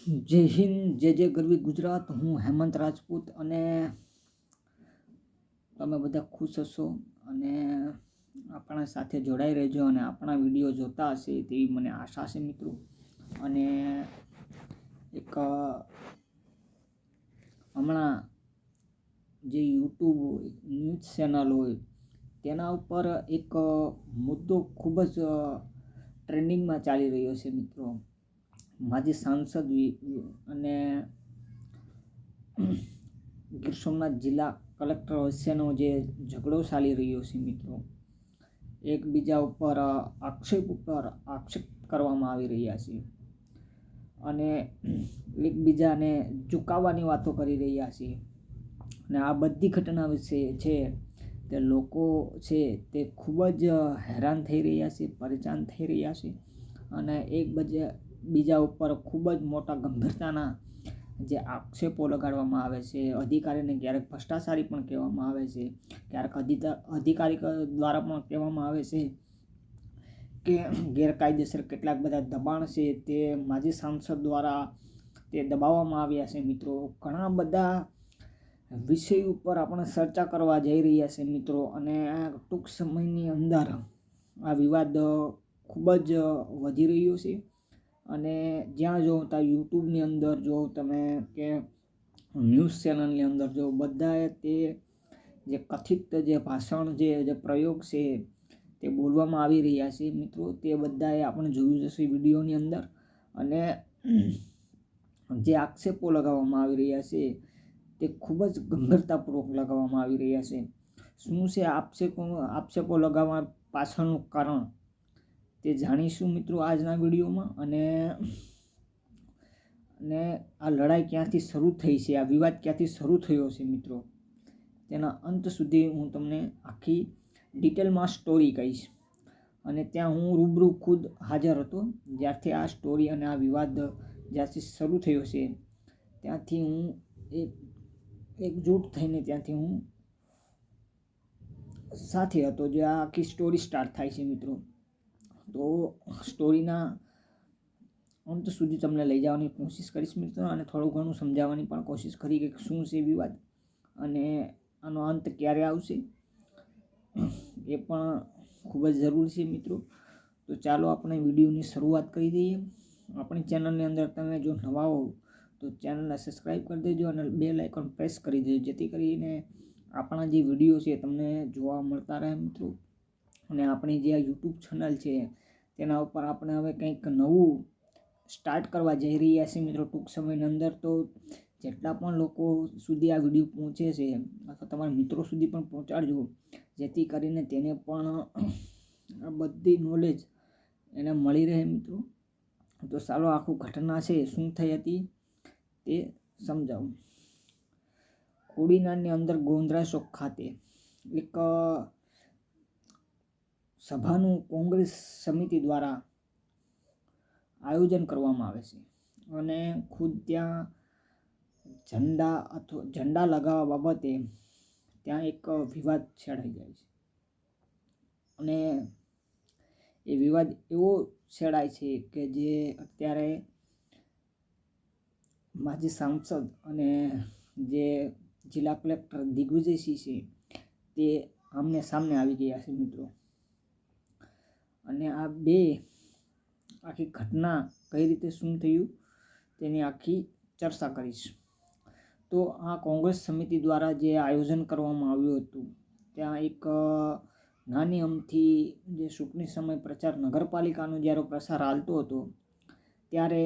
જય હિન્દ, જય ગરવી ગુજરાત. હું હેમંત રાજપૂત અને તમે બધા ખુશ હશો અને આપણા સાથે જોડાઈ રહેજો અને આપણા વિડીયો જોતા હશે તેવી મને આશા છે મિત્રો. અને એક હમણાં જે યુટ્યુબ હોય, ન્યૂઝ ચેનલ હોય, તેના ઉપર એક મુદ્દો ખૂબ જ ટ્રેન્ડિંગમાં ચાલી રહ્યો છે મિત્રો. માજી સાંસદ અને ગીર સોમનાથ જિલ્લા કલેક્ટર વચ્ચેનો જે ઝઘડો ચાલી રહ્યો છે મિત્રો, એકબીજા ઉપર આક્ષેપ કરવામાં આવી રહ્યા છે અને એકબીજાને ચૂકાવવાની વાતો કરી રહ્યા છે. અને આ બધી ઘટના વિશે છે તે લોકો છે તે ખૂબ જ હેરાન થઈ રહ્યા છે, પરેશાન થઈ રહ્યા છે અને બીજા ઉપર ખૂબ જ મોટા ગંભીરતાના જે આક્ષેપો લગાડવામાં આવે છે. અધિકારીને ક્યારેક ભ્રષ્ટાચારી પણ કહેવામાં આવે છે, ક્યારેક અધિકારી દ્વારા પણ કહેવામાં આવે છે કે ગેરકાયદેસર કેટલાક બધા દબાણ છે તે માજી સાંસદ દ્વારા તે દબાવવામાં આવ્યા છે મિત્રો. ઘણા બધા વિષય ઉપર આપણે ચર્ચા કરવા જઈ રહ્યા છે મિત્રો. અને ટૂંક સમયની અંદર આ વિવાદ ખૂબ જ વધી રહ્યો છે અને જ્યાં જો ત્યાં યુટ્યુબની અંદર જો તમે કે ન્યૂઝ ચેનલની અંદર જો બધાએ તે જે કથિત જે ભાષણ જે પ્રયોગ છે તે બોલવામાં આવી રહ્યા છે મિત્રો, તે બધાએ આપણે જોયું જશે વિડીયોની અંદર. અને જે આક્ષેપો લગાવવામાં આવી રહ્યા છે તે ખૂબ જ ગંભીરતાપૂર્વક લગાવવામાં આવી રહ્યા છે. શું છે આક્ષેપો લગાવવા પાછળનું કારણ તે જાણીશું મિત્રો આજના વિડીયોમાં. અને આ લડાઈ ક્યાંથી શરૂ થઈ છે, આ વિવાદ ક્યાંથી શરૂ થયો છે મિત્રો, તેના અંત સુધી હું તમને આખી ડિટેલમાં સ્ટોરી કહીશ. અને ત્યાં હું રૂબરૂ ખુદ હાજર હતો જ્યારથી આ સ્ટોરી અને આ વિવાદ જ્યાંથી શરૂ થયો છે ત્યાંથી હું એકજૂટ થઈને ત્યાંથી હું સાથે હતો જે આ આખી સ્ટોરી સ્ટાર્ટ થાય છે મિત્રો. તો સ્ટોરીના અંત સુધી તમને લઈ જવાની કોશિશ કરીશ મિત્રો, અને થોડું ઘણું સમજાવવાની પણ કોશિશ કરી કે શું છે વિવાદ અને આનો અંત ક્યારે આવશે એ પણ ખૂબ જ જરૂરી છે મિત્રો. તો ચાલો આપણે વિડીયોની શરૂઆત કરી દઈએ. આપણી ચેનલની અંદર તમે જો નવા હો તો ચેનલને સબસ્ક્રાઈબ કરી દેજો અને બેલ આઇકોન પ્રેસ કરી દેજો, જેથી કરીને આપણા જે વિડીયો છે તમને જોવા મળતા રહે મિત્રો. અને આપણી જે આ યુટ્યુબ ચેનલ છે તેના ઉપર આપણે હવે કંઈક નવું સ્ટાર્ટ કરવા જઈ રહ્યા છીએ મિત્રો ટૂંક સમયની અંદર. તો જેટલા પણ લોકો સુધી આ વિડીયો પહોંચે છે અથવા તમારા મિત્રો સુધી પણ પહોંચાડજો, જેથી કરીને તેને પણ આ બધી નોલેજ એને મળી રહે મિત્રો. તો ચાલો આખું ઘટના છે શું થઈ હતી તે સમજાવું. કોડીનારની અંદર ગોંધરા ચોક ખાતે એક સભાનું કોંગ્રેસ સમિતિ દ્વારા આયોજન કરવામાં આવે છે અને ખુદ ત્યાં ઝંડા લગાવવા બાબતે ત્યાં એક વિવાદ છેડાઈ જાય છે. અને એ વિવાદ એવો છેડાય છે કે જે અત્યારે માજી સાંસદ અને જે જિલ્લા કલેક્ટર દિગ્વિજયસિંહ છે તે આમને સામને આવી ગયા છે મિત્રો. અને આ બે આખી ઘટના કઈ રીતે શું થયું તેની આખી ચર્ચા કરીશ. તો આ કોંગ્રેસ સમિતિ દ્વારા જે આયોજન કરવામાં આવ્યું હતું ત્યાં એક નાની અમથી જે ચૂંટણી સમય પ્રચાર નગરપાલિકાનો જ્યારે પ્રસાર હાલતો હતો ત્યારે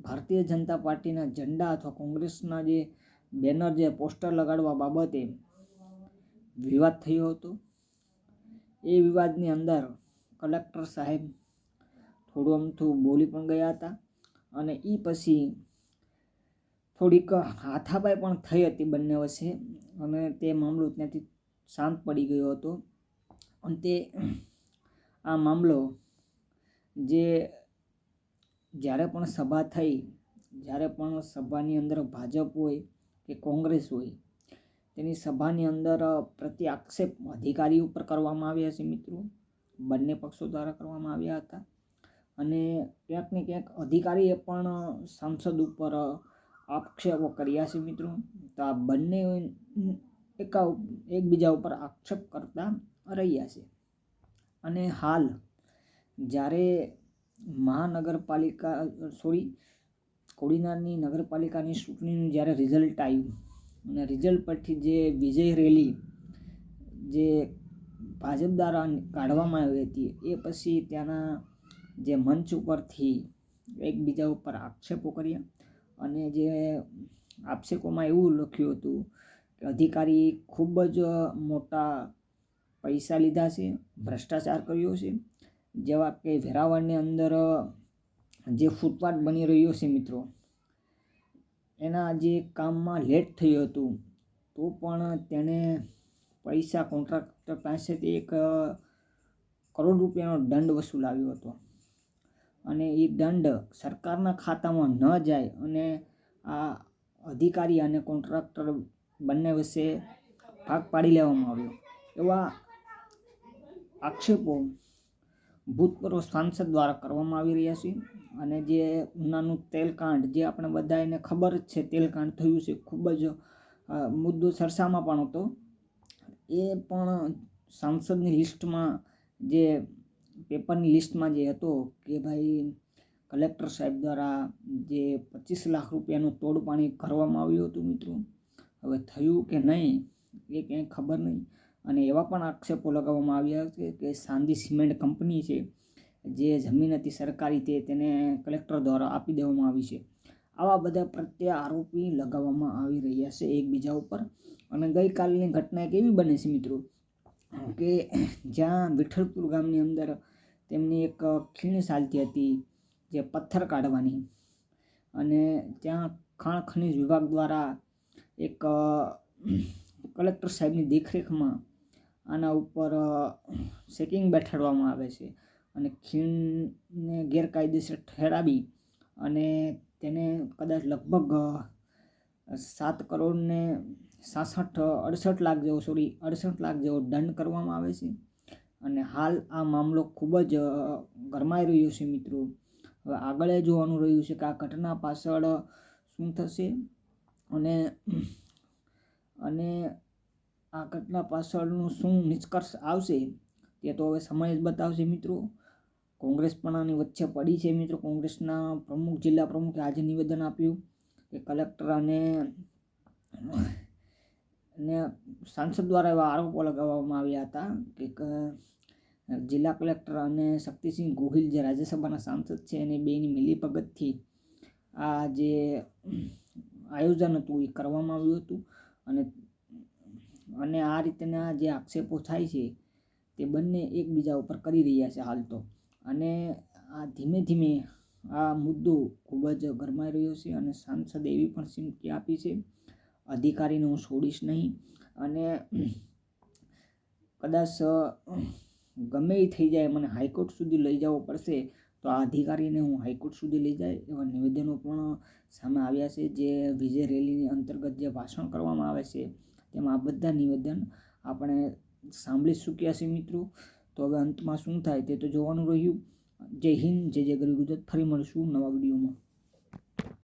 ભારતીય જનતા પાર્ટીના ઝંડા અથવા કોંગ્રેસના જે બેનર જે પોસ્ટર લગાડવા બાબતે વિવાદ થયો હતો. એ વિવાદની અંદર કલેક્ટર સાહેબ થોડું અમથું બોલી પણ ગયા હતા અને એ પછી થોડીક હાથાપાઈ પણ થઈ હતી બંને વચ્ચે અને તે મામલો ત્યાંથી શાંત પડી ગયો હતો. અને તે આ મામલો જ્યારે પણ સભા થઈ, જ્યારે પણ સભાની અંદર ભાજપ હોય કે કોંગ્રેસ હોય તેની સભાની અંદર પ્રતિ આક્ષેપ અધિકારી ઉપર કરવામાં આવ્યા છે મિત્રો, બંને પક્ષો દ્વારા કરવામાં આવ્યા હતા. અને ક્યાંક ને ક્યાંક અધિકારીએ પણ સાંસદ ઉપર આક્ષેપો કર્યા છે મિત્રો. તો આ બંને એકબીજા ઉપર આક્ષેપ કરતા રહ્યા છે. અને હાલ જ્યારે કોડીનારની નગરપાલિકાની ચૂંટણીનું જ્યારે રિઝલ્ટ આવ્યું અને રિઝલ્ટ પરથી જે વિજય રેલી જે ભાજપ દ્વારા કાઢવામાં આવી હતી એ પછી ત્યાંના જે મંચ ઉપરથી એકબીજા ઉપર આક્ષેપો કર્યા અને જે આક્ષેપોમાં એવું લખ્યું હતું કે અધિકારી ખૂબ જ મોટા પૈસા લીધા છે, ભ્રષ્ટાચાર કર્યો છે. જેવા કે વેરાવળની અંદર જે ફૂટપાથ બની રહ્યો છે મિત્રો, એના જે કામમાં લેટ થયું હતું તો પણ તેને પૈસા કોન્ટ્રાક્ટર પાસેથી 1 કરોડ રૂપિયાનો દંડ વસૂલાવ્યો હતો. અને એ દંડ સરકારના ખાતામાં ન જાય અને આ અધિકારી અને કોન્ટ્રાક્ટર બંને વચ્ચે ભાગ પાડી લેવામાં આવ્યો. એવા આક્ષેપો ભૂતપૂર્વ સાંસદ દ્વારા કરવામાં આવી રહ્યા છે. અને જે ઉનાનું તેલકાંડ, જે આપણે બધાને ખબર જ છે, તેલકાંડ થયું છે, ખૂબ જ મુદ્દો ચર્ચામાં પણ હતો. એ પણ સાંસદની લિસ્ટમાં, જે પેપરની લિસ્ટમાં જે હતો કે ભાઈ કલેક્ટર સાહેબ દ્વારા જે 25 લાખ રૂપિયાનું તોડપાણી કરવામાં આવ્યું હતું મિત્રો. હવે થયું કે નહીં એ કંઈ ખબર નહીં. અને એવા પણ આક્ષેપો લગાવવામાં આવ્યા છે કે સાંધી સિમેન્ટ કંપની છે, જે જમીન હતી સરકારી, તેને કલેક્ટર દ્વારા આપી દેવામાં આવી છે. આવા બધા પ્રત્યે આરોપી લગાવવામાં આવી રહ્યા છે એકબીજા ઉપર. અને ગઈકાલની ઘટના એક એવી બને છે મિત્રો કે જ્યાં વિઠ્ઠલપુર ગામની અંદર તેમની એક ખીણ ચાલતી હતી જે પથ્થર કાઢવાની, અને ત્યાં ખાણ ખનિજ વિભાગ દ્વારા એક કલેક્ટર સાહેબની દેખરેખમાં આના ઉપર ચેકિંગ બેઠાડવામાં આવે છે અને ખીણને ગેરકાયદેસર ઠેરાવી અને તેને કદાચ લગભગ 68 લાખ જેવો દંડ કરવામાં આવે છે. અને હાલ આ મામલો ખૂબ જ ગરમાઈ રહ્યો છે મિત્રો. હવે આગળ જોવાનું રહ્યું છે કે આ ઘટના પાછળ શું થશે અને આ ઘટના પાછળનું શું નિષ્કર્ષ આવશે તે તો હવે સમય જ બતાવશે મિત્રો. કોંગ્રેસ પણ આની વચ્ચે પડી છે મિત્રો. કોંગ્રેસના જિલ્લા પ્રમુખે આજે નિવેદન આપ્યું કે કલેક્ટર અને સાંસદ દ્વારા એવા આરોપો લગાવવામાં આવ્યા હતા કે જિલ્લા કલેક્ટર અને શક્તિસિંહ ગોહિલ, જે રાજ્યસભાના સાંસદ છે, એની બેની મિલીભગતથી આ જે આયોજન હતું એ કરવામાં આવ્યું હતું. અને આ રીતના જે આક્ષેપો થાય છે તે બંને એકબીજા ઉપર કરી રહ્યા છે હાલ તો. અને આ ધીમે ધીમે આ મુદ્દો ખૂબ જ ગરમાઈ રહ્યો છે. અને સાંસદે એવી પણ ચીમકી આપી છે, અધિકારીને હું છોડીશ નહીં, અને કદાચ ગમે એ થઈ જાય, મને હાઈકોર્ટ સુધી લઈ જવો પડશે તો આ અધિકારીને હું હાઈકોર્ટ સુધી લઈ જાય, એવા નિવેદનો પણ સામે આવ્યા છે. જે વિજય રેલીની અંતર્ગત જે ભાષણ કરવામાં આવે છે તેમાં આ બધા નિવેદન આપણે સાંભળી ચૂક્યા છે મિત્રો. તો હવે અંતમાં શું થાય તે તો જોવાનું રહ્યું. જય હિન્દ, જય ગરવી ગુજરાત. ફરી મળીશું નવા વિડીયોમાં.